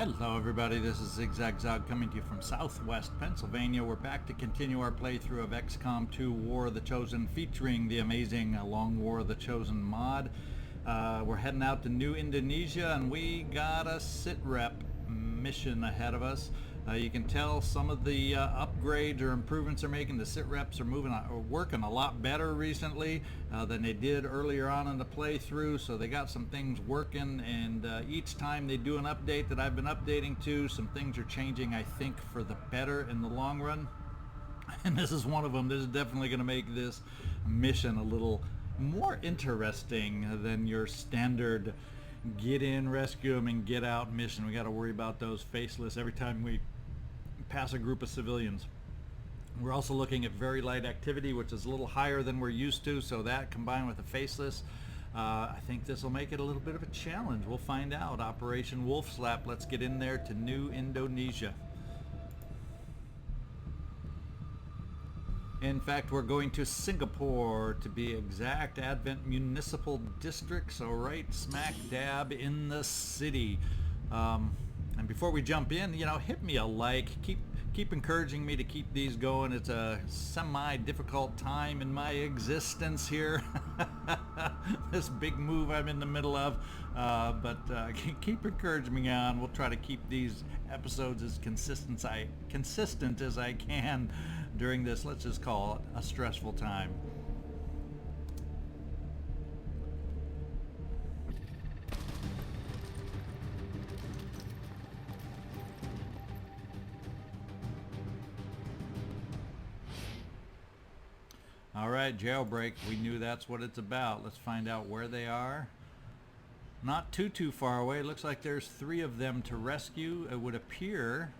Hello everybody, this is ZigZagZog coming to you from Southwest Pennsylvania. We're back to continue our playthrough of XCom 2 War of the Chosen, featuring the amazing Long War of the Chosen mod. We're heading out to New Indonesia and we got a sitrep mission ahead of us. You can tell some of the upgrades or improvements they're making. The sitreps are working a lot better recently than they did earlier on in the playthrough. So they got some things working, and each time they do an update that I've been updating to, some things are changing, I think, for the better in the long run. And this is one of them. This is definitely going to make this mission a little more interesting than your standard get in, rescue them, and get out mission. We got to worry about those faceless every time we pass a group of civilians. We're also looking at very light activity, which is a little higher than we're used to, so that combined with the faceless, I think this will make it a little bit of a challenge. We'll find out. Operation Wolf Slap. Let's get in there to New Indonesia. In fact, we're going to Singapore, to be exact. Advent Municipal District, so right smack dab in the city. And before we jump in, hit me a like. Keep encouraging me to keep these going. It's a semi-difficult time in my existence here. This big move I'm in the middle of. But keep encouraging me on. We'll try to keep these episodes as consistent as I can during this, let's just call it, a stressful time. Alright, jailbreak. We knew that's what it's about. Let's find out where they are. Not too far away. Looks like there's 3 of them to rescue. It would appear...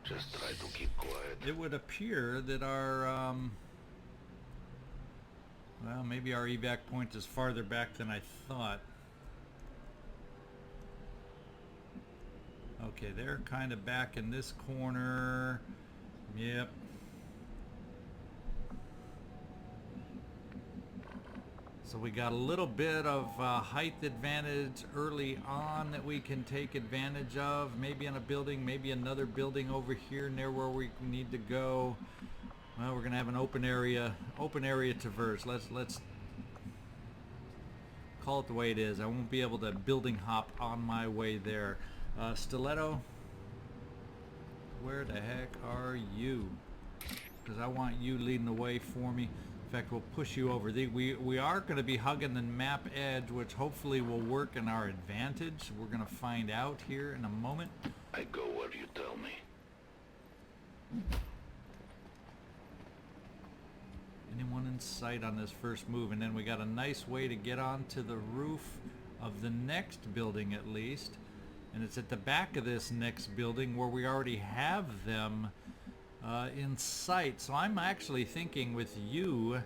Just try to keep quiet. It would appear that our... well, maybe our evac point is farther back than I thought. Okay, they're kind of back in this corner. Yep. So we got a little bit of height advantage early on that we can take advantage of. Maybe in a building, maybe another building over here near where we need to go. Well, we're gonna have an open area traverse. Let's call it the way it is. I won't be able to building hop on my way there. Stiletto, where the heck are you? Because I want you leading the way for me. In fact, we'll push you over. We are going to be hugging the map edge, which hopefully will work in our advantage. We're going to find out here in a moment. I go where you tell me. Anyone in sight on this first move? And then we got a nice way to get onto the roof of the next building at least. And it's at the back of this next building where we already have them in sight. So I'm actually thinking with you,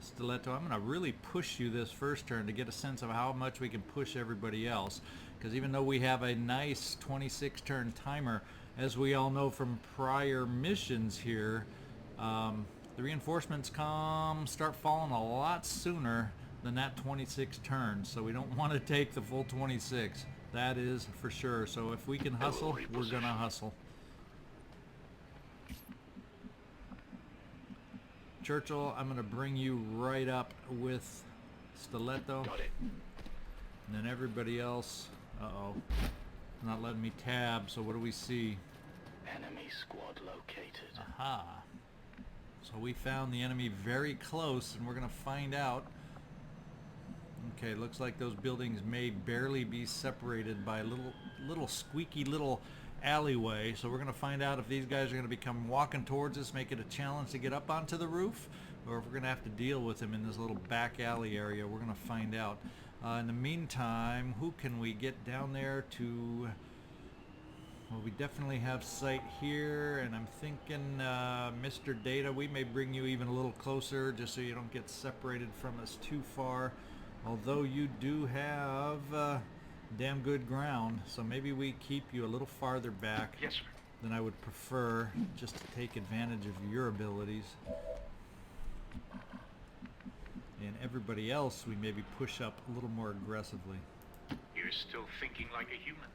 Stiletto, I'm going to really push you this first turn to get a sense of how much we can push everybody else. Because even though we have a nice 26 turn timer, as we all know from prior missions here, the reinforcements start falling a lot sooner than that 26 turns. So we don't want to take the full 26. That is for sure. So if we can hustle, we're going to hustle. Churchill, I'm going to bring you right up with Stiletto. Got it. And then everybody else, not letting me tab, so what do we see? Enemy squad located. Aha. So we found the enemy very close, and we're going to find out. Okay, looks like those buildings may barely be separated by a little squeaky little alleyway, so we're going to find out if these guys are going to become walking towards us, make it a challenge to get up onto the roof, or if we're going to have to deal with them in this little back alley area. We're going to find out. In the meantime, who can we get down there to... Well, we definitely have sight here, and I'm thinking Mr. Data, we may bring you even a little closer just so you don't get separated from us too far, although you do have damn good ground, so maybe we keep you a little farther back than I would prefer, just to take advantage of your abilities. And everybody else we maybe push up a little more aggressively. You're still thinking like a human.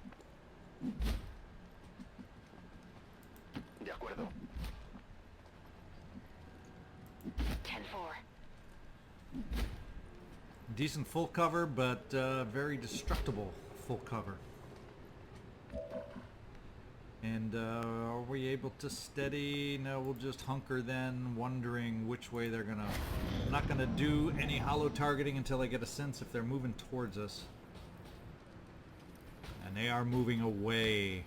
acuerdo. 10-4. Decent full cover, but very destructible full cover. And are we able to steady? No, we'll just hunker then, wondering which way they're gonna... I'm not gonna do any hollow targeting until I get a sense if they're moving towards us. And they are moving away.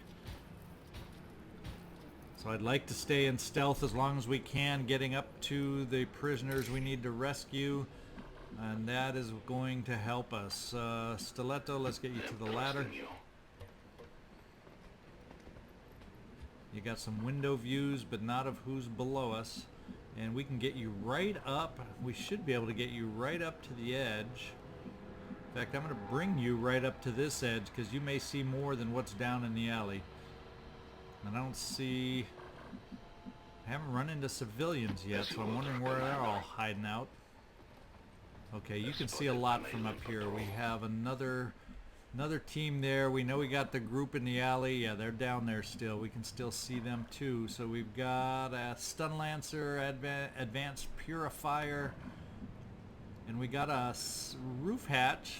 So I'd like to stay in stealth as long as we can, getting up to the prisoners we need to rescue. And that is going to help us. Stiletto, let's get you to the ladder. You got some window views, but not of who's below us. And we can get you right up. We should be able to get you right up to the edge. In fact, I'm going to bring you right up to this edge because you may see more than what's down in the alley. And I don't see... I haven't run into civilians yet, so I'm wondering where they're all hiding out. Okay, you can see a lot from up here. We have another team there. We know we got the group in the alley. Yeah, they're down there still. We can still see them too. So we've got a stun lancer, advanced purifier, and we got a roof hatch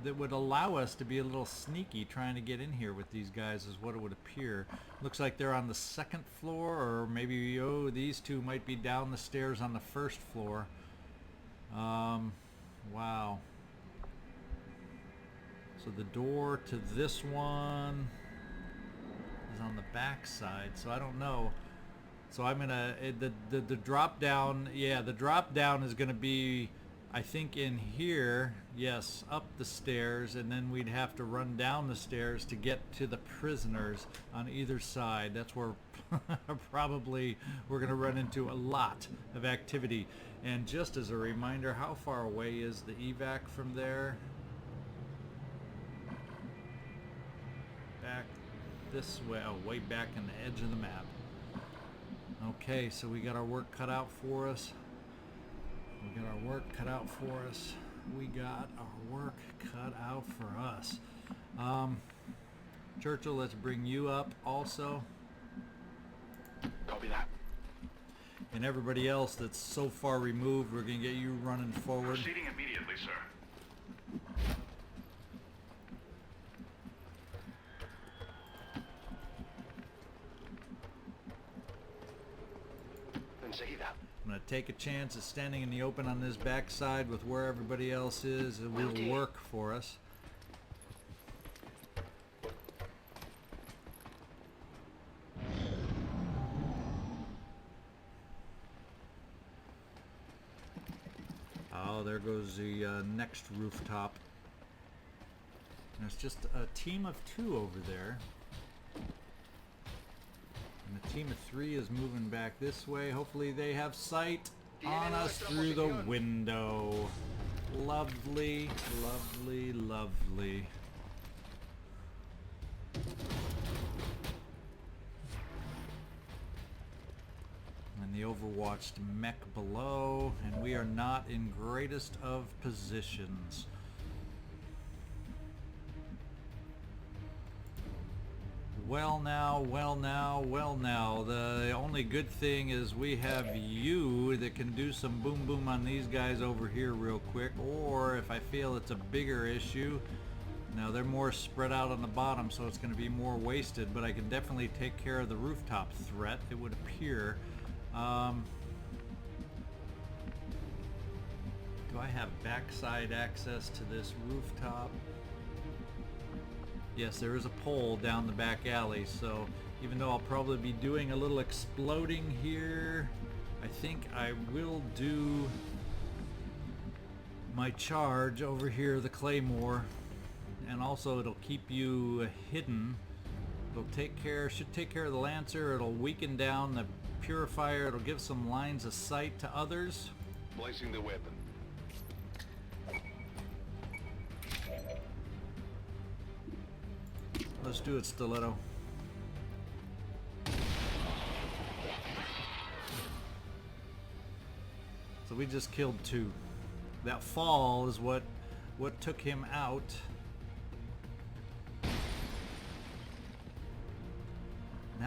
that would allow us to be a little sneaky trying to get in here with these guys, is what it would appear. Looks like they're on the second floor, or maybe, oh, these two might be down the stairs on the first floor. Wow. So the door to this one is on the back side, so I don't know. So I'm gonna the drop down. Yeah, the drop down is gonna be, I think, in here. Yes, up the stairs, and then we'd have to run down the stairs to get to the prisoners on either side. That's where probably we're gonna run into a lot of activity. And just as a reminder, how far away is the evac from there? Back this way, oh, way back in the edge of the map. Okay, so we got our work cut out for us. We got our work cut out for us. We got our work cut out for us. Churchill, let's bring you up also. Copy that. And everybody else that's so far removed, we're going to get you running forward. Proceeding immediately, sir. I'm going to take a chance at standing in the open on this backside with where everybody else is. It will work for us. Oh, there goes the next rooftop. There's just a team of 2 over there. And the team of 3 is moving back this way. Hopefully they have sight on us through the window. Lovely, lovely, lovely. And the overwatched mech below, and we are not in greatest of positions. Well now, well now, well now. The only good thing is we have you that can do some boom boom on these guys over here real quick, or if I feel it's a bigger issue, now they're more spread out on the bottom, so it's going to be more wasted, but I can definitely take care of the rooftop threat, it would appear. Do I have backside access to this rooftop? Yes, there is a pole down the back alley, so even though I'll probably be doing a little exploding here, I think I will do my charge over here, the Claymore, and also it'll keep you hidden. It'll should take care of the Lancer, it'll weaken down the Purifier, it'll give some lines of sight to others. Placing the weapon. Let's do it, Stiletto. So we just killed 2. That fall is what took him out.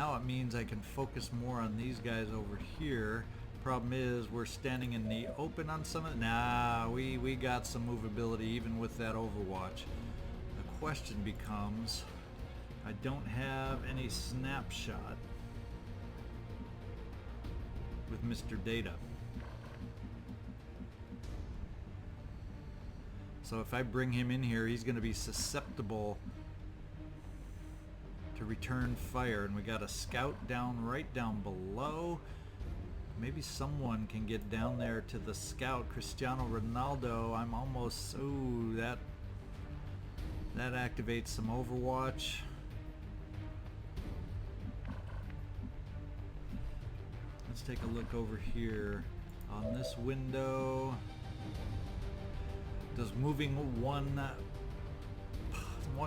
Now it means I can focus more on these guys over here. Problem is, we're standing in the open on some of it. Nah, we got some movability even with that Overwatch. The question becomes, I don't have any snapshot with Mr. Data. So if I bring him in here, he's going to be susceptible to return fire. And we got a scout down right down below. Maybe someone can get down there to the scout. Cristiano Ronaldo. I'm almost... Ooh, that activates some Overwatch. Let's take a look over here on this window. Does moving one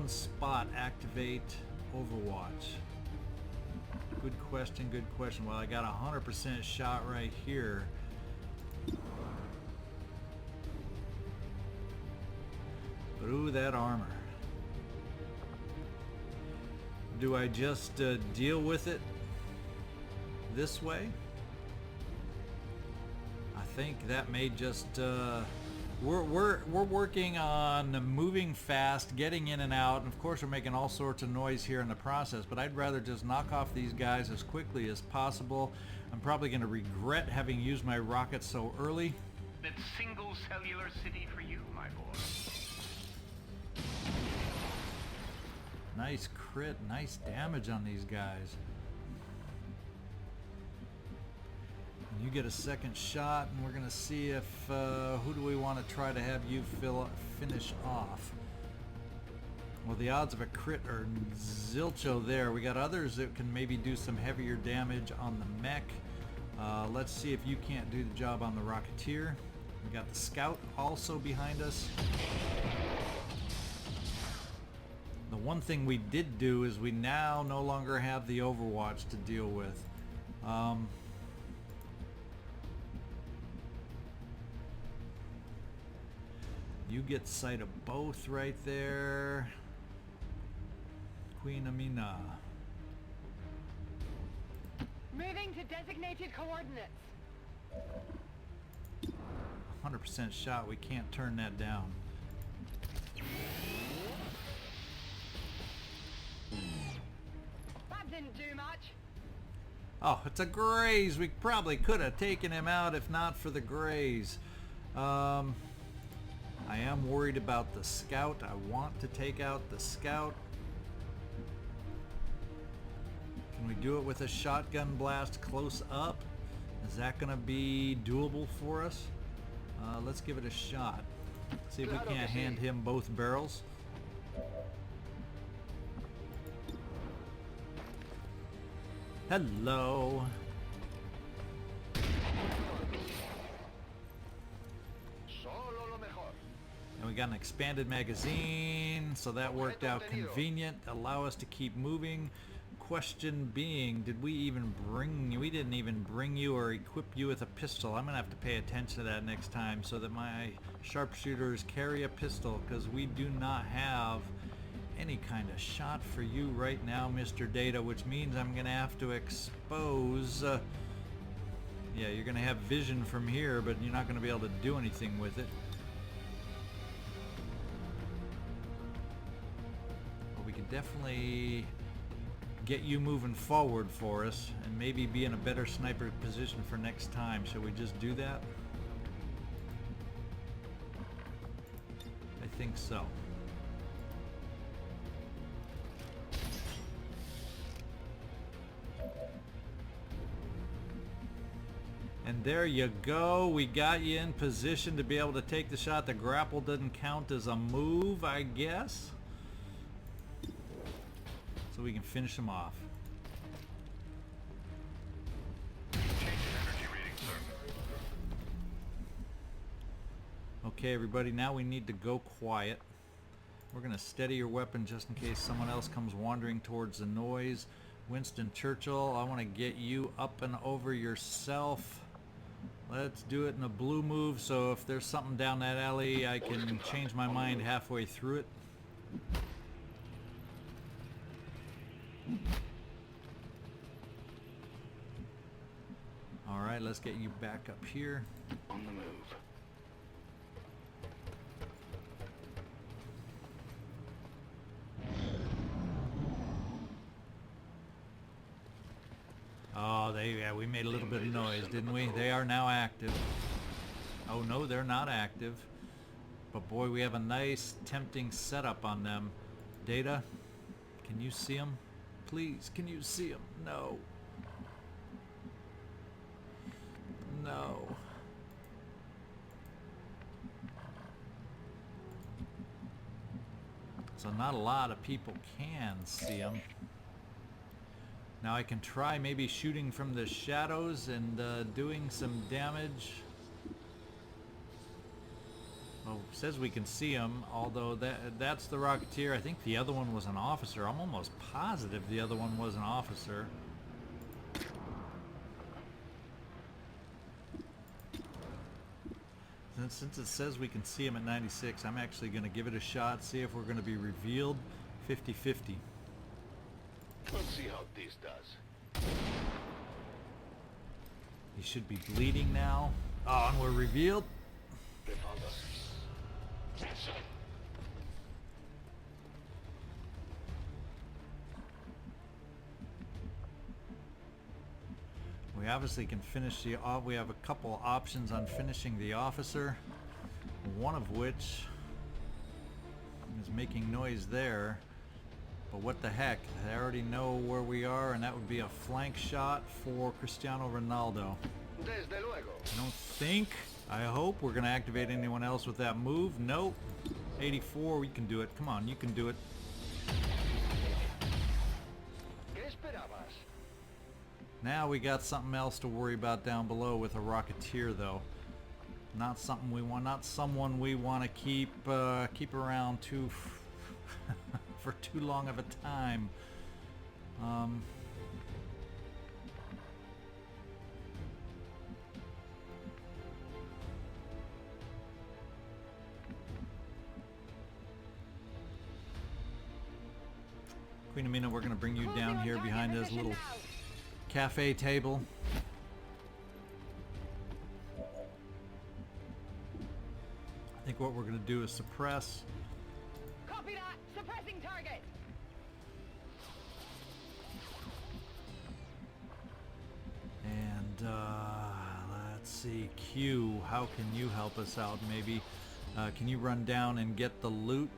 spot activate Overwatch? Good question, good question. Well, I got a 100% shot right here. But ooh, that armor. Do I just deal with it this way? I think that may just... We're working on moving fast, getting in and out, and of course we're making all sorts of noise here in the process, but I'd rather just knock off these guys as quickly as possible. I'm probably going to regret having used my rockets so early. That single cellular city for you, my boy. Nice crit, nice damage on these guys. You get a second shot, and we're going to see if who do we want to try to have you finish off. Well, the odds of a crit are zilcho there. We got others that can maybe do some heavier damage on the mech. Let's see if you can't do the job on the Rocketeer. We got the scout also behind us. The one thing we did do is we now no longer have the Overwatch to deal with. You get sight of both right there. Queen Amina. Moving to designated coordinates. 100% shot. We can't turn that down. That didn't do much. Oh, it's a graze. We probably could have taken him out if not for the graze. I am worried about the scout. I want to take out the scout. Can we do it with a shotgun blast close up? Is that going to be doable for us? Let's give it a shot. See if we can't hand him both barrels. Hello. And we got an expanded magazine, so that worked out convenient. Allow us to keep moving. Question being, did we even bring you? We didn't even bring you or equip you with a pistol. I'm gonna have to pay attention to that next time so that my sharpshooters carry a pistol, because we do not have any kind of shot for you right now, Mr. Data, which means I'm gonna have to expose. Yeah, you're gonna have vision from here, but you're not gonna be able to do anything with it. But we could definitely get you moving forward for us and maybe be in a better sniper position for next time. Shall we just do that? I think so. And there you go. We got you in position to be able to take the shot. The grapple doesn't count as a move, I guess. So we can finish him off. Okay, everybody, now we need to go quiet. We're going to steady your weapon just in case someone else comes wandering towards the noise. Winston Churchill, I want to get you up and over yourself. Let's do it in a blue move, so if there's something down that alley, I can change my mind halfway through it. Alright, let's get you back up here. On the move. Oh, we made a little bit of noise, didn't we? They are now active. Oh no, they're not active. But boy, we have a nice, tempting setup on them. Data, can you see them? Please, can you see them? No. No. So not a lot of people can see them. Now I can try maybe shooting from the shadows and doing some damage. Well, it says we can see him, although that's the Rocketeer. I think the other one was an officer. I'm almost positive the other one was an officer. And since it says we can see him at 96, I'm actually going to give it a shot, see if we're going to be revealed 50-50. Let's see how this does. He should be bleeding now. Oh, and we're revealed. We obviously can finish the we have a couple options on finishing the officer, one of which is making noise there. But what the heck, I already know where we are, and that would be a flank shot for Cristiano Ronaldo. Desde luego. I don't think, I hope we're going to activate anyone else with that move. Nope. 84, we can do it. Come on, you can do it. ¿Qué esperabas? Now we got something else to worry about down below with a Rocketeer, though. Not something we want, not someone we want to keep around too for too long of a time. Queen Amina, we're going to bring you down here behind this little cafe table. I think what we're going to do is suppress. Copy that. Suppressing target. And let's see, Q, how can you help us out? Maybe can you run down and get the loot?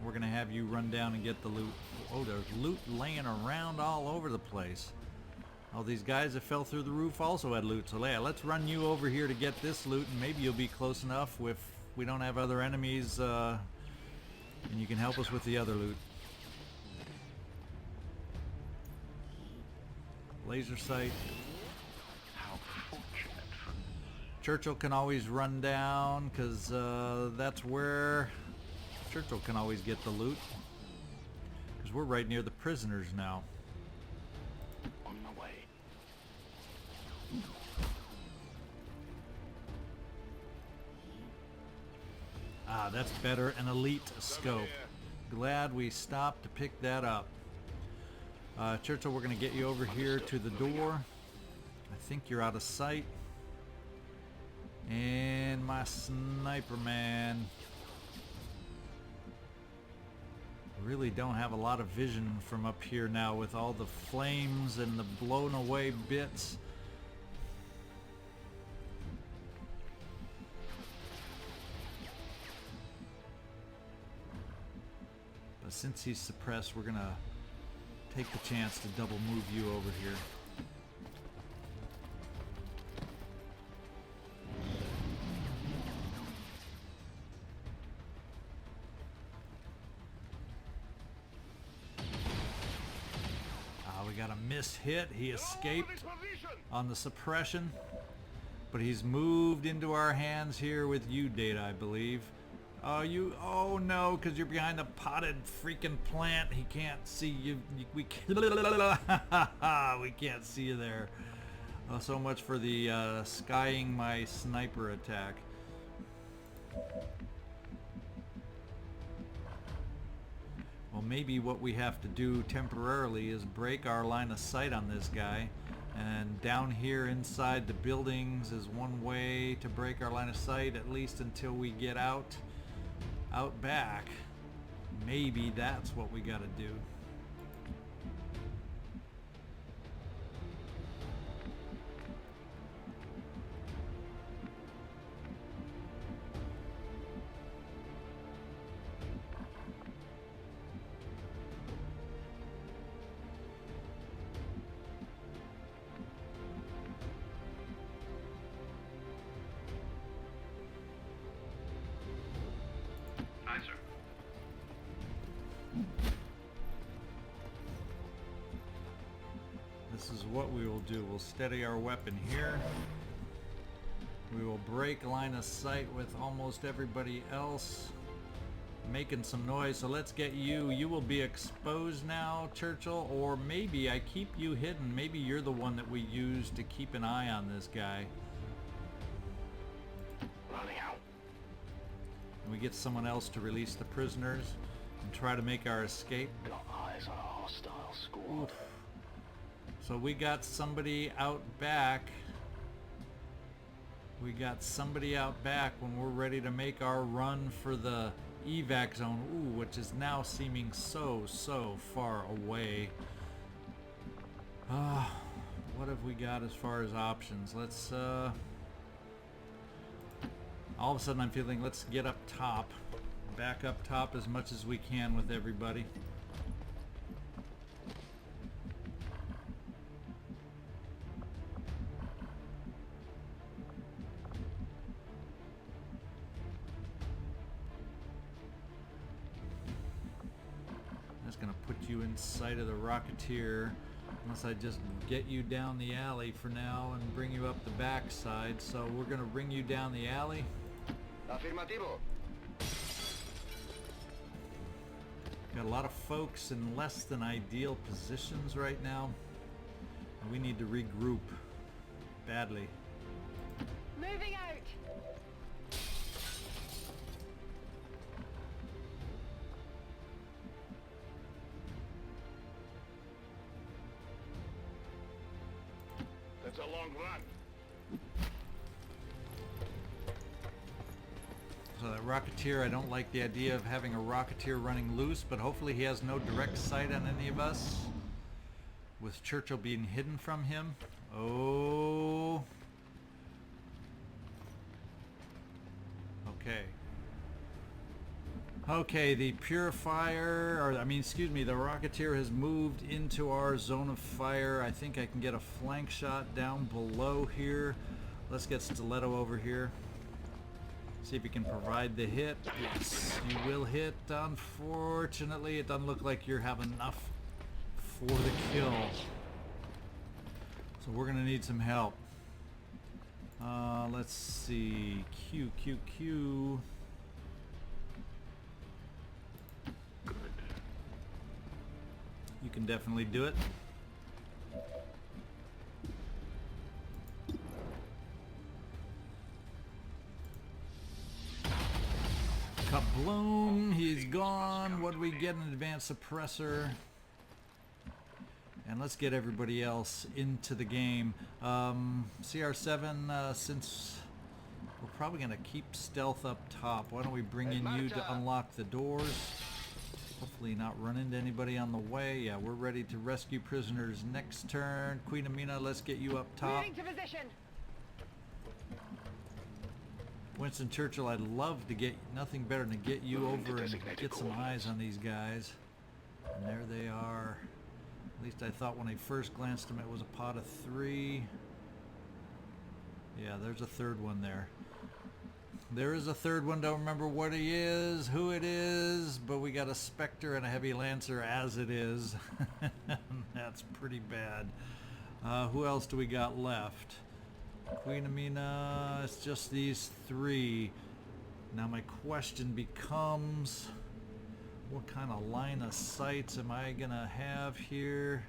We're gonna have you run down and get the loot. Oh, there's loot laying around all over the place. All these guys that fell through the roof also had loot. So yeah, let's run you over here to get this loot, and maybe you'll be close enough if we don't have other enemies, and you can help us with the other loot. Laser sight. How fortunate for me. Churchill can always run down, because that's where Churchill can always get the loot. Because we're right near the prisoners now. On my way. Ah, that's better. An elite scope. Glad we stopped to pick that up. Churchill, we're going to get you over here to the door. I think you're out of sight. And my sniper man. Really don't have a lot of vision from up here now with all the flames and the blown away bits. But since he's suppressed, we're gonna take the chance to double move you over here. We got a miss hit. He escaped on the suppression, but he's moved into our hands here with you, Data, I believe. Oh no, because you're behind a potted freaking plant. He can't see you. We can't see you there. So much for the skying my sniper attack. Well, maybe what we have to do temporarily is break our line of sight on this guy. And down here inside the buildings is one way to break our line of sight, at least until we get out back. Maybe that's what we gotta do. Aye, sir. This is what we will do. We'll steady our weapon here. We will break line of sight with almost everybody else making some noise. So let's get you. You will be exposed now, Churchill, or maybe I keep you hidden. Maybe you're the one that we use to keep an eye on this guy. Running out. And we get someone else to release the prisoners and try to make our escape. Got eyes on a hostile squad. Oof. So we got somebody out back. We got somebody out back when we're ready to make our run for the evac zone. Ooh, which is now seeming so far away. What have we got as far as options? Let's all of a sudden I'm feeling let's get up top. Back up top as much as we can with everybody. That's gonna put you inside of the Rocketeer unless I just get you down the alley for now and bring you up the backside. So we're gonna bring you down the alley. Afirmativo. Got a lot of folks in less than ideal positions right now, and we need to regroup badly. Moving out. That's a long run. So that Rocketeer, I don't like the idea of having a Rocketeer running loose, but hopefully he has no direct sight on any of us, with Churchill being hidden from him. Oh. Okay. Okay, the Purifier, or I mean, excuse me, the Rocketeer has moved into our zone of fire. I think I can get a flank shot down below here. Let's get Stiletto over here. See if he can provide the hit. Yes, you will hit. Unfortunately, it doesn't look like you have enough for the kill. So we're gonna need some help. Let's see. Q. Good. You can definitely do it. Kabloom, he's gone. What do we get? An advanced suppressor. And let's get everybody else into the game. CR7, since we're probably going to keep stealth up top, why don't we bring in you to unlock the doors? Hopefully not run into anybody on the way. Yeah, we're ready to rescue prisoners next turn. Queen Amina, let's get you up top. Moving to position. Winston Churchill, I'd love to get nothing better than to get you over and get some eyes on these guys. And there they are. At least I thought when I first glanced at them it was a pot of 3. Yeah, there's a third one there. There is a third one. Don't remember what he is, who it is, but we got a Spectre and a Heavy Lancer as it is. That's pretty bad. Who else do we got left? Queen Amina, it's just these 3. Now my question becomes, what kind of line of sights am I gonna have here?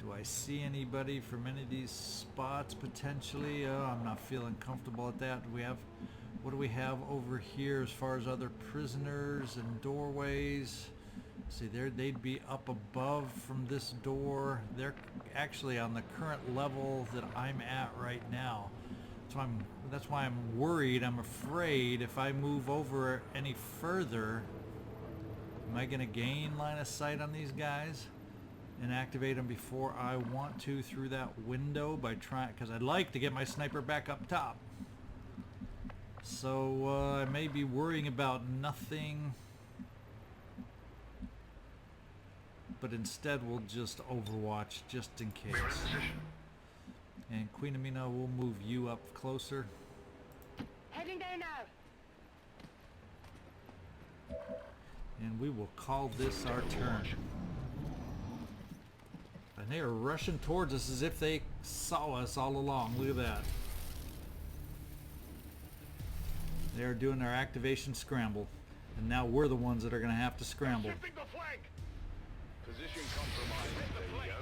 Do I see anybody from any of these spots potentially? Oh, I'm not feeling comfortable at that. What do we have over here as far as other prisoners and doorways? See there, they'd be up above from this door. They're actually on the current level that I'm at right now. That's why I'm worried. I'm afraid if I move over any further, am I going to gain line of sight on these guys and activate them before I want to through that window by trying, because I'd like to get my sniper back up top. So I may be worrying about nothing, but instead we'll just overwatch just in case. We're in position. And Queen Amina, we'll move you up closer. Heading there now. And we will call this our turn. And they are rushing towards us as if they saw us all along. Look at that. They are doing their activation scramble. And now we're the ones that are going to have to scramble. Shifting the flank. Position compromised. There you go.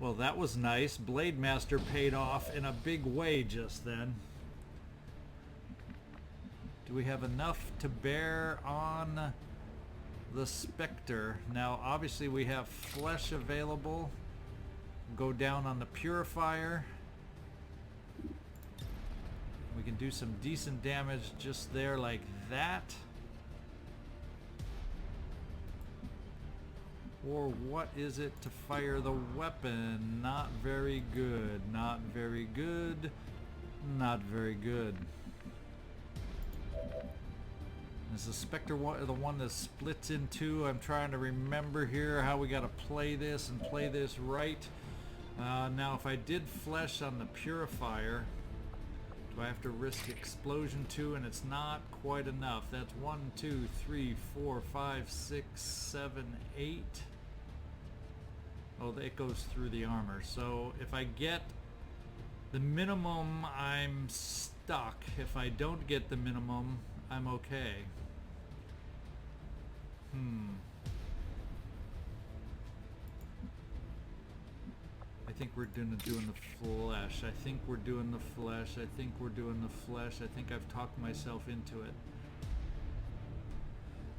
Well, that was nice. Blade Master paid off in a big way just then. Do we have enough to bear on the Spectre? Now, obviously we have flesh available. Go down on the Purifier. We can do some decent damage just there like that. Or what is it to fire the weapon? Not very good. Not very good. Not very good. Is the Spectre the one that splits in two? I'm trying to remember here how we got to play this and play this right. Now if I did flesh on the Purifier, do I have to risk explosion too? And it's not quite enough. That's 1, 2, 3, 4, 5, 6, 7, 8. Oh, it goes through the armor. So if I get the minimum, I'm stuck. If I don't get the minimum, I'm okay. I think we're doing the flesh. I think we're doing the flesh. I think we're doing the flesh. I think I've talked myself into it.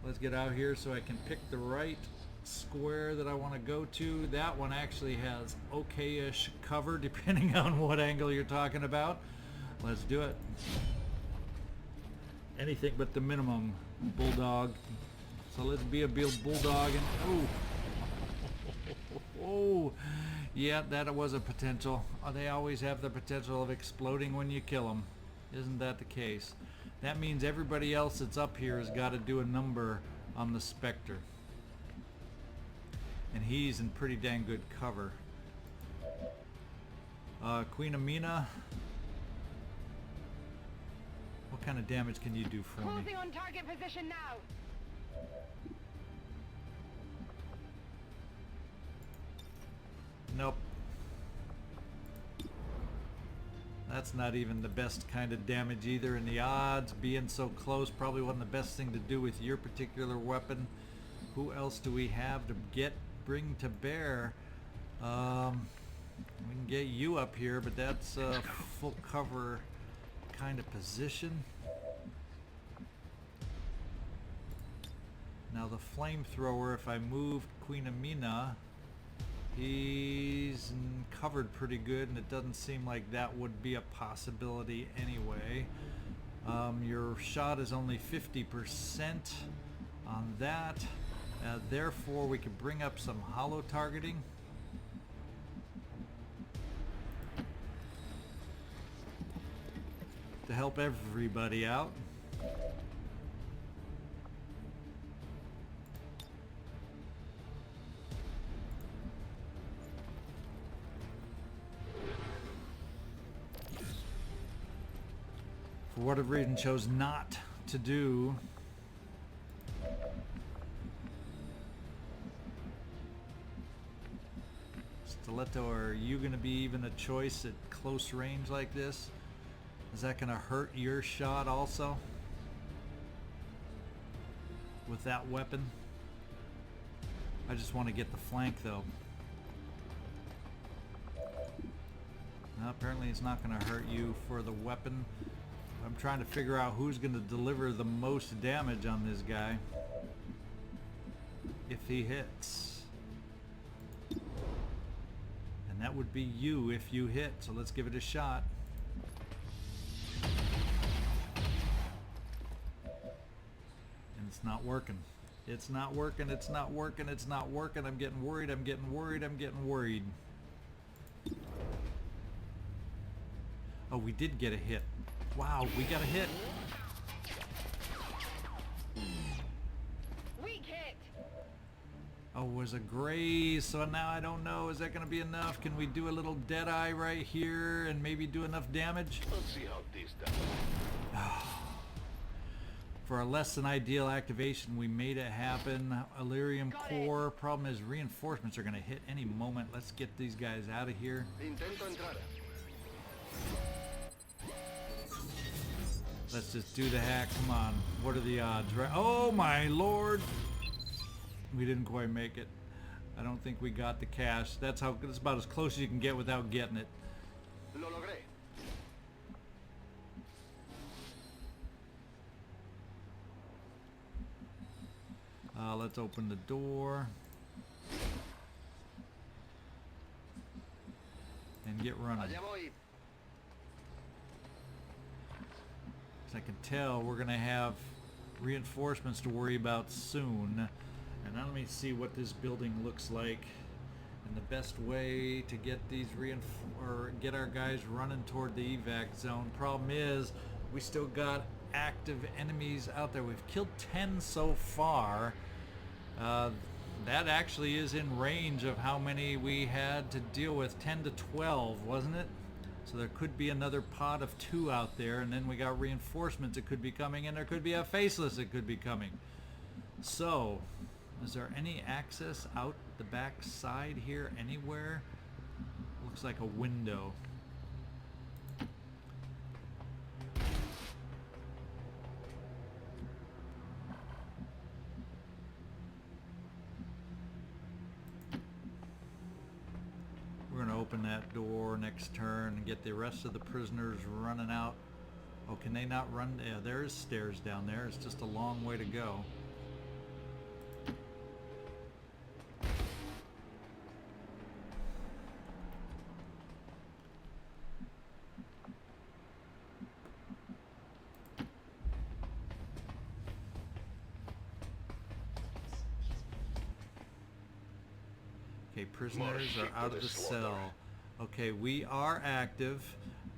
Let's get out here so I can pick the right square that I want to go to. That one actually has okay-ish cover depending on what angle you're talking about. Let's do it. Anything but the minimum, Bulldog. So let's be a Bulldog and oh, yeah, that was a potential. They always have the potential of exploding when you kill them. Isn't that the case? That means everybody else that's up here has got to do a number on the Spectre. And he's in pretty dang good cover. Queen Amina, what kind of damage can you do for me? Closing on target position now. Nope. That's not even the best kind of damage either, and the odds being so close probably wasn't the best thing to do with your particular weapon. Who else do we have to bring to bear? We can get you up here, but that's a full cover kind of position. Now the flamethrower, if I moved Queen Amina, he's covered pretty good, and it doesn't seem like that would be a possibility anyway. Your shot is only 50% on that. Therefore, we could bring up some hollow targeting. To help everybody out. For whatever reason, chose not to do Stiletto. Are you going to be even a choice at close range like this? Is that going to hurt your shot also with that weapon? I just want to get the flank though. No, apparently it's not going to hurt you for the weapon. I'm trying to figure out who's going to deliver the most damage on this guy. if he hits. And that would be you if you hit. So let's give it a shot. And it's not working. It's not working. It's not working. It's not working. I'm getting worried. I'm getting worried. I'm getting worried. Oh, we did get a hit. Wow, we got a hit. Weak hit. Oh, it was a graze, so now I don't know. Is that going to be enough? Can we do a little deadeye right here and maybe do enough damage? Let's see how this does. For a less than ideal activation, we made it happen. Illyrium core. Problem is reinforcements are going to hit any moment. Let's get these guys out of here. Intento entrar. Let's just do the hack. Come on. What are the odds, right? Oh my lord! We didn't quite make it. I don't think we got the cash. That's about as close as you can get without getting it. Lo logré. Let's open the door and get running. Allá voy. As I can tell, we're going to have reinforcements to worry about soon. And now let me see what this building looks like and the best way to get these get our guys running toward the evac zone. Problem is, we still got active enemies out there. We've killed 10 so far. That actually is in range of how many we had to deal with. 10 to 12, wasn't it? So there could be another pod of 2 out there, and then we got reinforcements that could be coming, and there could be a faceless that could be coming. So, is there any access out the back side here anywhere? Looks like a window. We're going to open that door next turn and get the rest of the prisoners running out. Oh, can they not run? Yeah, there's stairs down there. It's just a long way to go. Okay, prisoners are out of the cell. Okay, we are active.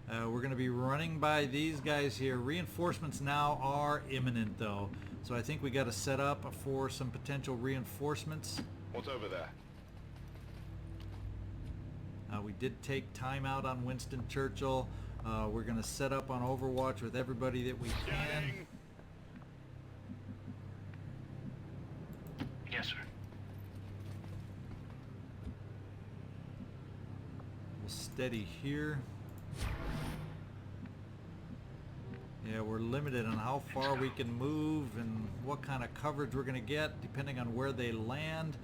We're going to be running by these guys here. Reinforcements now are imminent, though. So I think we got to set up for some potential reinforcements. What's over there? We did take time out on Winston Churchill. We're going to set up on Overwatch with everybody that we can. Scanning. Yes, sir. We'll steady here. Yeah, we're limited on how far we can move and what kind of coverage we're going to get depending on where they land.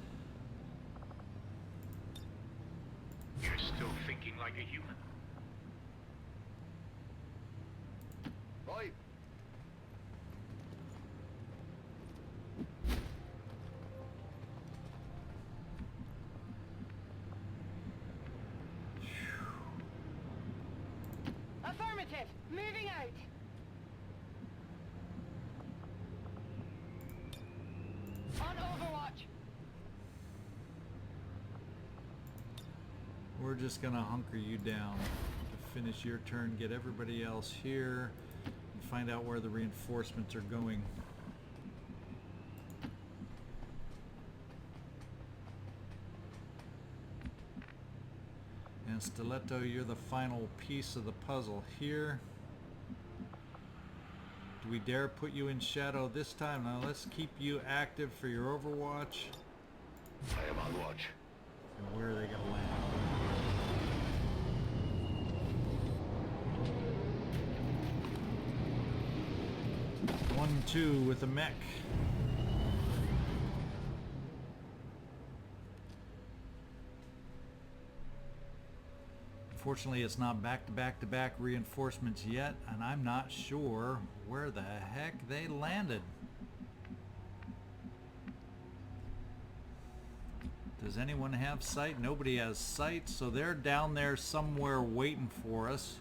You're still thinking like a human. Voy. Affirmative. Moving out. On Overwatch. We're just going to hunker you down to finish your turn, get everybody else here, and find out where the reinforcements are going. And Stiletto, you're the final piece of the puzzle here. Do we dare put you in shadow this time? Now let's keep you active for your Overwatch. I am on watch. And where are they going to land? 1-2 with a mech. Unfortunately, it's not back-to-back-to-back reinforcements yet, and I'm not sure where the heck they landed. Does anyone have sight? Nobody has sight, so they're down there somewhere waiting for us.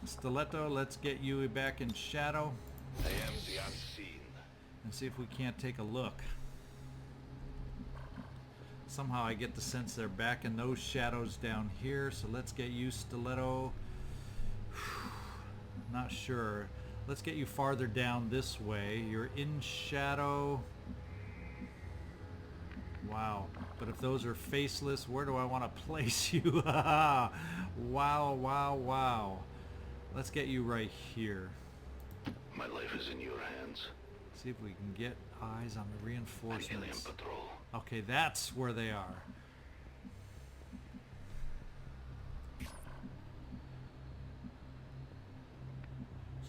Stiletto, let's get you back in shadow I am the unseen. and see if we can't take a look. Somehow I get the sense they're back in those shadows down here, so let's get you, Stiletto. Not sure. Let's get you farther down this way. You're in shadow. Wow. But if those are faceless, where do I want to place you? Wow, wow, wow. Let's get you right here. My life is in your hands. See if we can get eyes on the An alien reinforcements. patrol. Okay, that's where they are.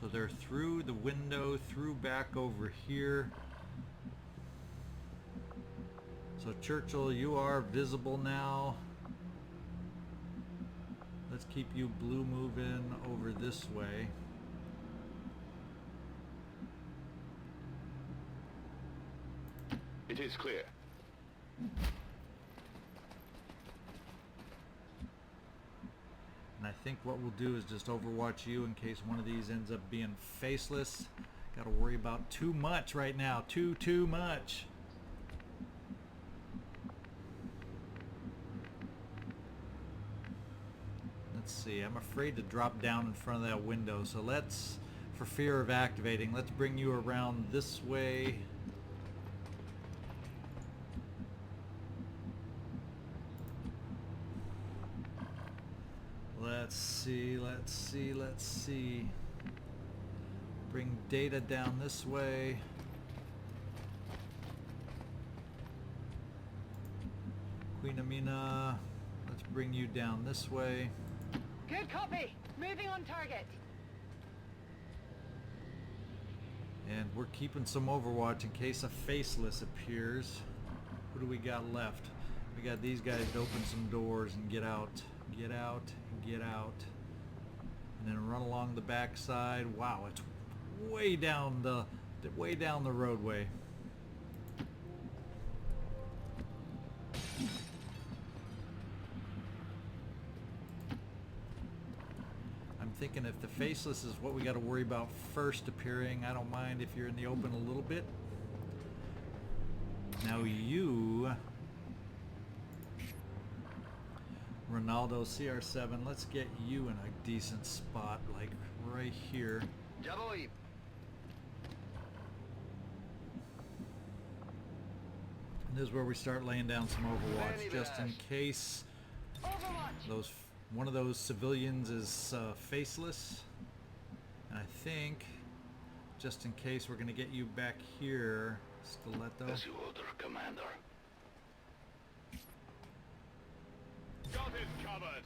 So they're through the window, through back over here. So Churchill, you are visible now. Let's keep you blue moving over this way. It is clear. And I think what we'll do is just overwatch you in case one of these ends up being faceless. Got to worry about too much right now. Too much. Let's see. I'm afraid to drop down in front of that window. So let's, for fear of activating, let's bring you around this way. Let's see. Bring data down this way. Queen Amina, let's bring you down this way. Good copy. Moving on target. And we're keeping some overwatch in case a faceless appears. What do we got left? We got these guys to open some doors and get out. Get out, get out. And then run along the backside. Wow, it's way down the roadway. I'm thinking if the faceless is what we got to worry about first appearing, I don't mind if you're in the open a little bit. Now you, Ronaldo, CR7, let's get you in a decent spot, like right here. Ya voy. This is where we start laying down some overwatch, Very just in nice. case Overwatch. one of those civilians is faceless. And I think, just in case, we're going to get you back here, Stiletto. As you order, Commander. Got it covered.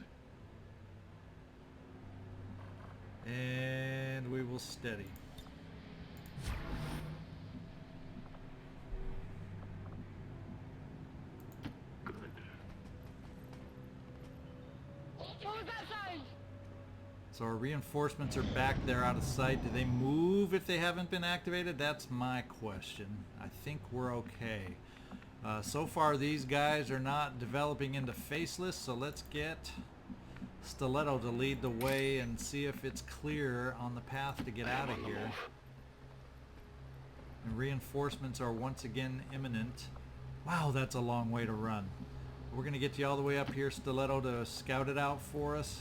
And we will steady. What was that sound? So our reinforcements are back there out of sight. Do they move if they haven't been activated? That's my question. I think we're okay. So far these guys are not developing into faceless, so let's get Stiletto to lead the way and see if it's clear on the path to get out of here. And reinforcements are once again imminent. Wow, that's a long way to run. We're going to get you all the way up here, Stiletto, to scout it out for us.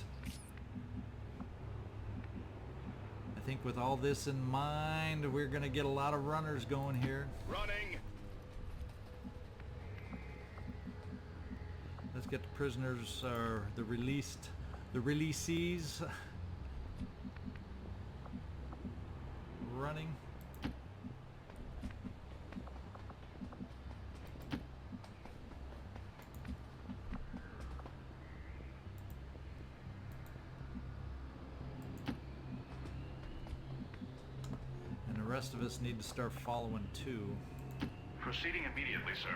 I think with all this in mind, we're going to get a lot of runners going here. Running. Let's get the prisoners, the releasees running. And the rest of us need to start following too. Proceeding immediately, sir.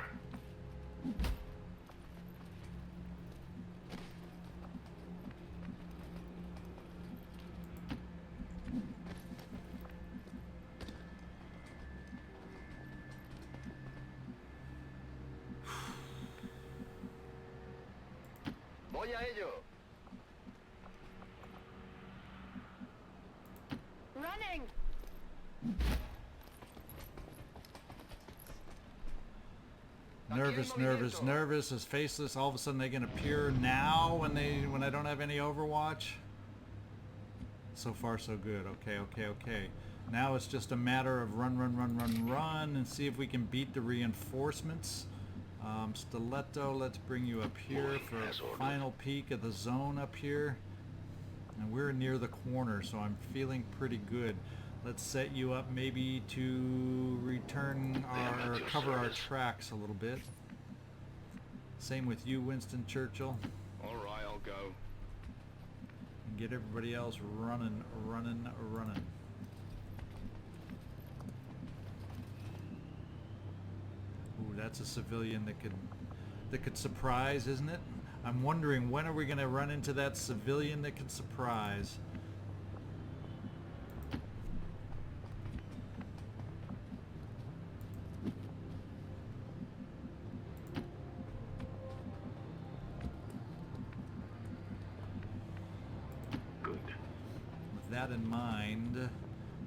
Voy a ello. Running! Nervous as faceless. All of a sudden they can appear now when I don't have any Overwatch. So far so good. Okay. Now it's just a matter of run and see if we can beat the reinforcements. Stiletto, let's bring you up here for a final peek of the zone up here. And we're near the corner, so I'm feeling pretty good. Let's set you up maybe to return or cover our tracks a little bit. Same with you, Winston, Churchill. All right, I'll go. And get everybody else running. Ooh, that's a civilian that could surprise, isn't it? I'm wondering, when are we going to run into that civilian that can surprise? Good. With that in mind,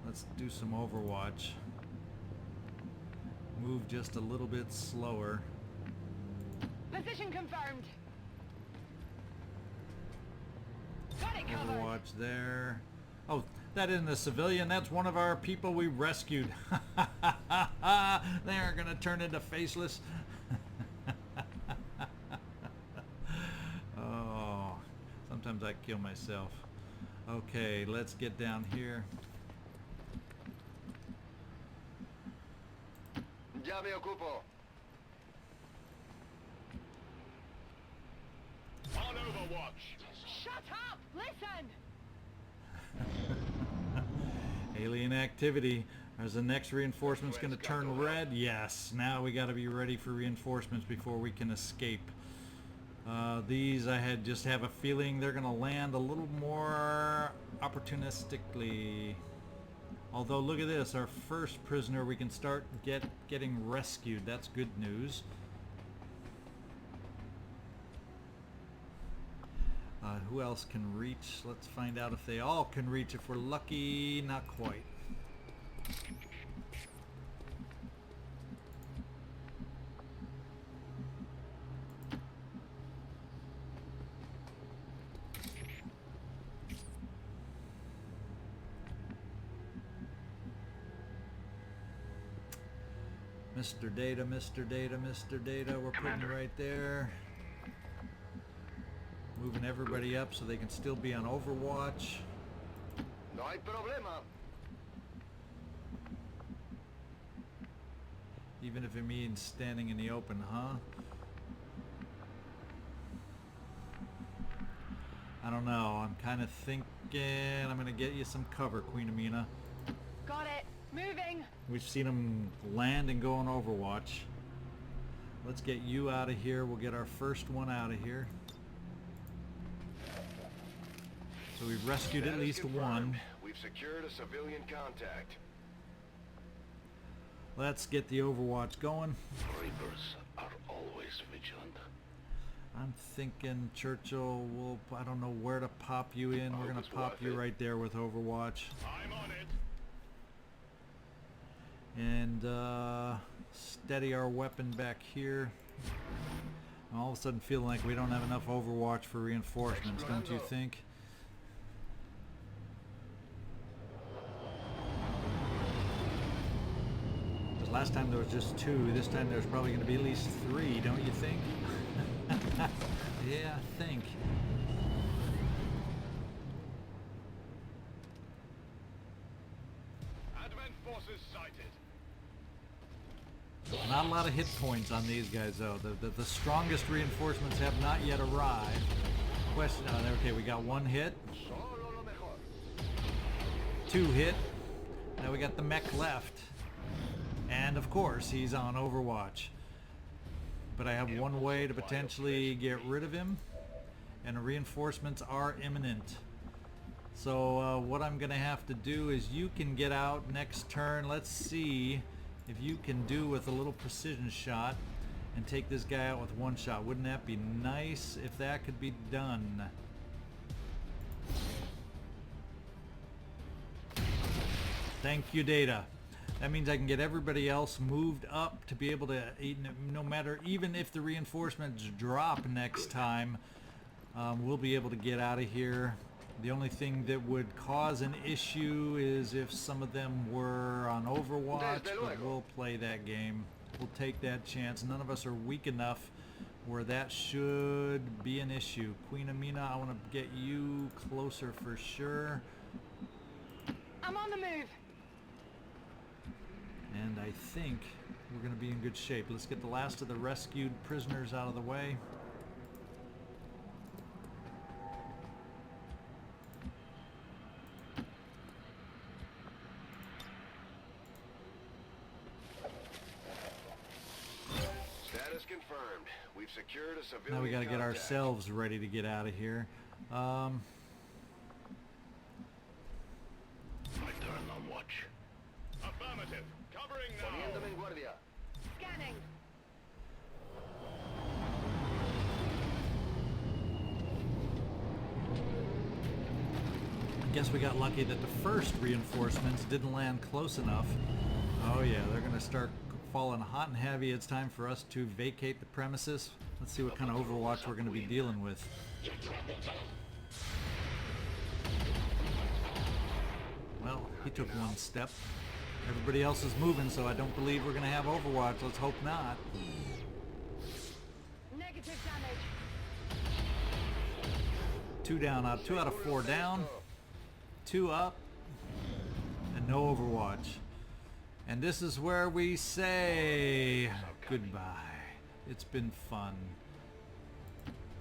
let's do some Overwatch. Move just a little bit slower. Position confirmed. Got it covered. Overwatch there. Oh, that isn't a civilian. That's one of our people we rescued. They are going to turn into faceless. Oh, sometimes I kill myself. Okay, let's get down here. Ya me ocupo. On Overwatch. Shut up! Listen! Alien activity. Is the next reinforcement's going to turn red? Yes. Now we got to be ready for reinforcements before we can escape. These I just have a feeling they're going to land a little more opportunistically. Although look at this, our first prisoner we can start getting rescued. That's good news. Who else can reach? Let's find out if they all can reach. If we're lucky, not quite. Mr. Data, we're putting you right there. Moving everybody up so they can still be on Overwatch. No hay problema. Even if it means standing in the open, huh? I don't know. I'm kind of thinking I'm going to get you some cover, Queen Amina. Got it. Moving. We've seen them land and go on Overwatch. Let's get you out of here. We'll get our first one out of here. So we've rescued at least one. We've secured a civilian contact. Let's get the Overwatch going. Reapers are always vigilant. I'm thinking Churchill will, I don't know where to pop you in. We're going to pop you right there with Overwatch. I'm on it. And steady our weapon back here. I'm all of a sudden feeling like we don't have enough Overwatch for reinforcements, don't you think? Because last time there was just 2, this time there's probably going to be at least 3, don't you think? Yeah, I think. Advent forces sighted. Not a lot of hit points on these guys though. The strongest reinforcements have not yet arrived. Question, okay, we got 1 hit. 2 hit. Now we got the mech left. And of course he's on Overwatch. But I have one way to potentially get rid of him. And reinforcements are imminent. So what I'm going to have to do is you can get out next turn. Let's see if you can do with a little precision shot and take this guy out with one shot. Wouldn't that be nice if that could be done? Thank you, data. That means I can get everybody else moved up to be able to, no matter, even if the reinforcements drop next time, we'll be able to get out of here. The only thing that would cause an issue is if some of them were on Overwatch, but we'll play that game. We'll take that chance. None of us are weak enough where that should be an issue. Queen Amina, I want to get you closer for sure. I'm on the move. And I think we're going to be in good shape. Let's get the last of the rescued prisoners out of the way. Status confirmed. We've secured a civilian Now we got to get contact. ourselves ready to get out of here. My turn on watch. Affirmative. Covering now. Scanning. I guess we got lucky that the first reinforcements didn't land close enough. Oh yeah, they're going to start falling hot and heavy. It's time for us to vacate the premises. Let's see what kind of Overwatch we're going to be dealing with. Well, he took one step. Everybody else is moving, so I don't believe we're going to have Overwatch. Let's hope not. Negative damage. 2 down, 2 out of 4 down. 2 up. And no Overwatch. And this is where we say goodbye. It's been fun.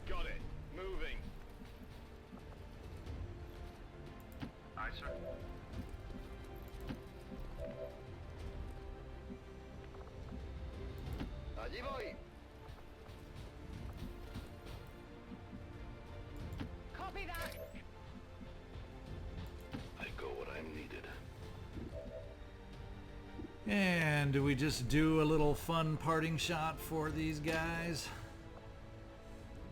Got it. Moving. Aye, sir. Allí voy. Copy that. I go where I'm needed. And do we just do a little fun parting shot for these guys?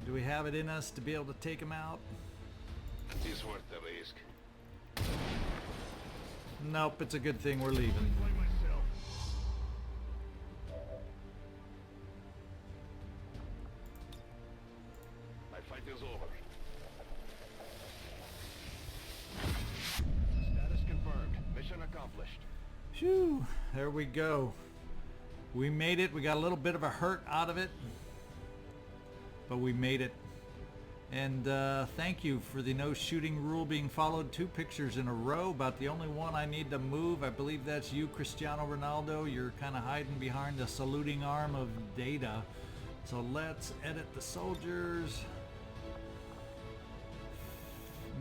Do we have it in us to be able to take them out? It is worth the risk. Nope, it's a good thing we're leaving. Play myself. My fight is over. Status confirmed. Mission accomplished. Phew, there we go. We made it. We got a little bit of a hurt out of it, but we made it. And thank you for the no shooting rule being followed 2 pictures in a row. About the only one I need to move. I believe that's you, Cristiano Ronaldo. You're kind of hiding behind the saluting arm of data. So let's edit the soldiers.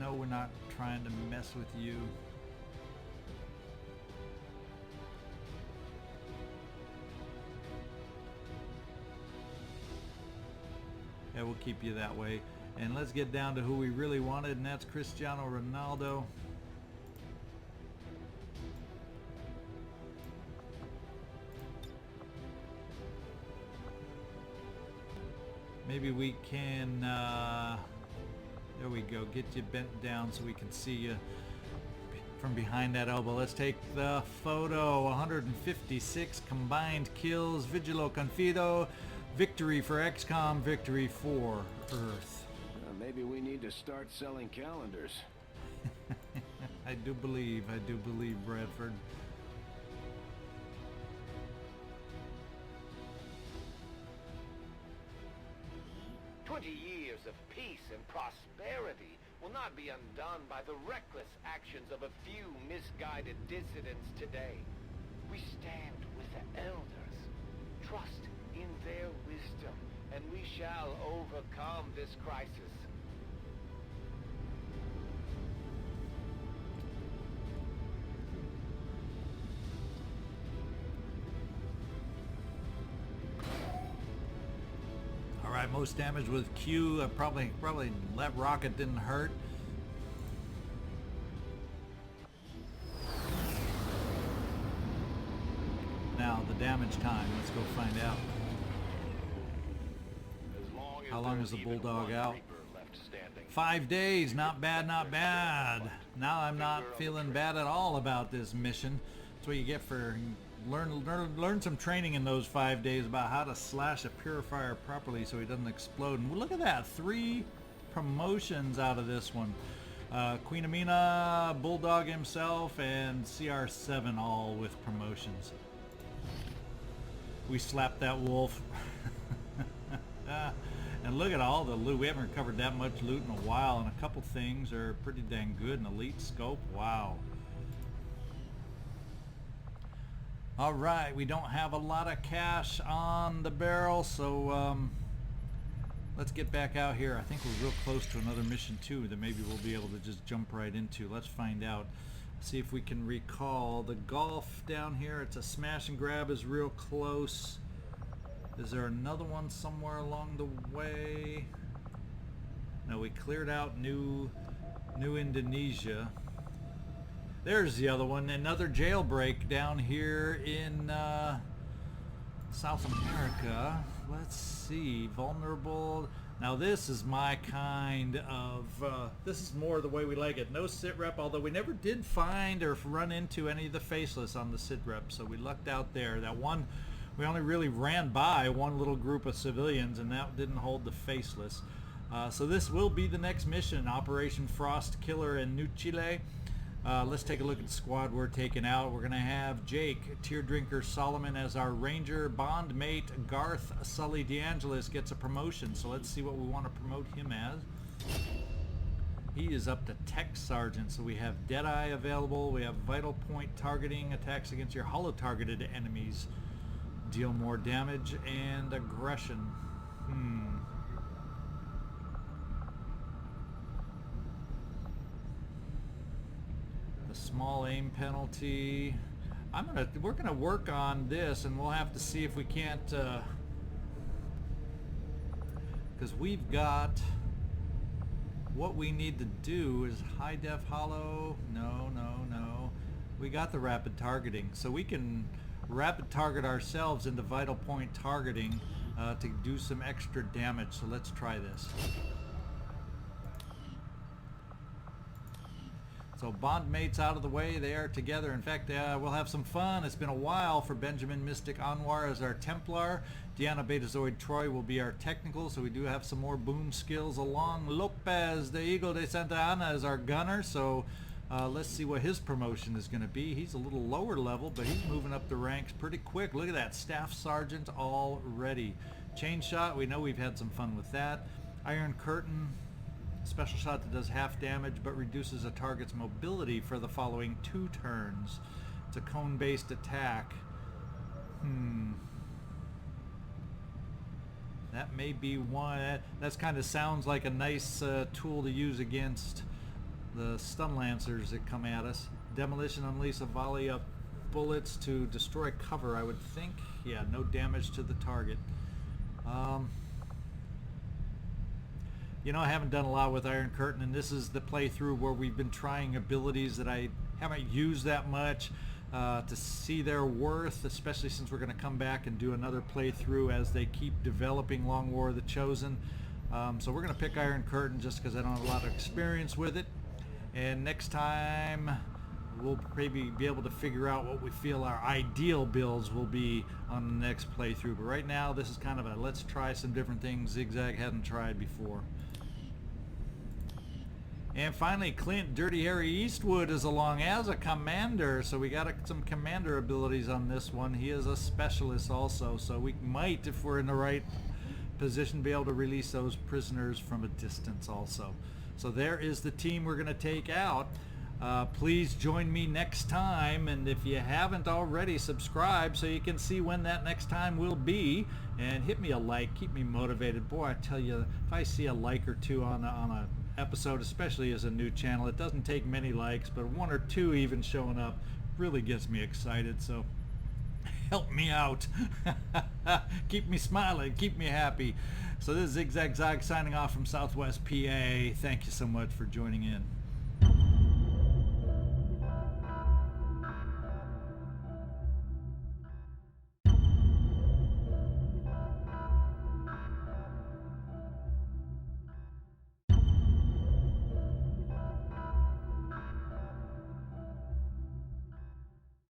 No, we're not trying to mess with you. Yeah, we'll keep you that way. And let's get down to who we really wanted, and that's Cristiano Ronaldo. Maybe we can, there we go, get you bent down so we can see you from behind that elbow. Let's take the photo. 156 combined kills. Vigilo Confido. Victory for XCom, victory for Earth. Maybe we need to start selling calendars. I do believe, Bradford. 20 years of peace and prosperity will not be undone by the reckless actions of a few misguided dissidents today. We stand with the elders, trust in their wisdom, and we shall overcome this crisis. All right, most damage with Q. Probably that rocket didn't hurt. Now the damage time. Let's go find out. How long is the There's even Bulldog one out? Reaper left standing. 5 days, not bad, not bad. Now I'm not feeling bad at all about this mission. That's what you get for learn some training in those 5 days about how to slash a purifier properly so he doesn't explode. And look at that, 3 promotions out of this one. Queen Amina, Bulldog himself, and CR7 all with promotions. We slapped that wolf. And look at all the loot. We haven't recovered that much loot in a while, and a couple things are pretty dang good. An elite scope, wow. Alright, we don't have a lot of cash on the barrel, so let's get back out here. I think we're real close to another mission too that maybe we'll be able to just jump right into. Let's find out. See if we can recall. The golf down here, it's a smash and grab, is real close. Is there another one somewhere along the way? No, we cleared out New Indonesia. There's the other one, another jailbreak down here in South America. Let's see, vulnerable. Now this is my kind of, this is more the way we like it. No sit rep, although we never did find or run into any of the faceless on the sit rep, so we lucked out there. That one, we only really ran by one little group of civilians, and that didn't hold the faceless. So this will be the next mission, Operation Frost Killer in New Chile. Let's take a look at the squad we're taking out. We're going to have Jake, Tear Drinker Solomon as our ranger. Bond mate Garth Sully DeAngelis gets a promotion, so let's see what we want to promote him as. He is up to Tech Sergeant, so we have Deadeye available. We have Vital Point targeting, attacks against your holo-targeted enemies. Deal more damage and aggression. The small aim penalty. We're gonna work on this, and we'll have to see if we can't, because we've got what we need to do is high def holo. No. We got the rapid targeting, so we can rapid target ourselves into vital point targeting to do some extra damage. So let's try this. So bond mates out of the way, they are together. In fact, we'll have some fun. It's been a while for Benjamin Mystic Anwar as our Templar. Deanna Betazoid Troy will be our technical, so we do have some more boom skills along. Lopez de Eagle de Santa Ana is our gunner, so let's see what his promotion is going to be. He's a little lower level, but he's moving up the ranks pretty quick. Look at that, Staff Sergeant already. Chain Shot, we know we've had some fun with that. Iron Curtain, special shot that does half damage but reduces a target's mobility for the following 2 turns. It's a cone-based attack. That may be one. That kind of sounds like a nice tool to use against the stun lancers that come at us. Demolition, unleash a volley of bullets to destroy cover, I would think. Yeah, no damage to the target. You know, I haven't done a lot with Iron Curtain, and this is the playthrough where we've been trying abilities that I haven't used that much to see their worth, especially since we're going to come back and do another playthrough as they keep developing Long War of the Chosen. So we're going to pick Iron Curtain just because I don't have a lot of experience with it. And next time we'll maybe be able to figure out what we feel our ideal builds will be on the next playthrough. But right now this is kind of a let's try some different things Zigzag hadn't tried before. And finally, Clint Dirty Harry Eastwood is along as a commander, so we got some commander abilities on this one. He is a specialist also, so we might, if we're in the right position, be able to release those prisoners from a distance also. So there is the team we're going to take out. Please join me next time, and if you haven't already, subscribe so you can see when that next time will be, and hit me a like, keep me motivated. Boy, I tell you, if I see a like or two on a episode, especially as a new channel, it doesn't take many likes, but 1 or 2 even showing up really gets me excited. So help me out. Keep me smiling, keep me happy. So this is ZigZagZog signing off from Southwest PA. Thank you so much for joining in.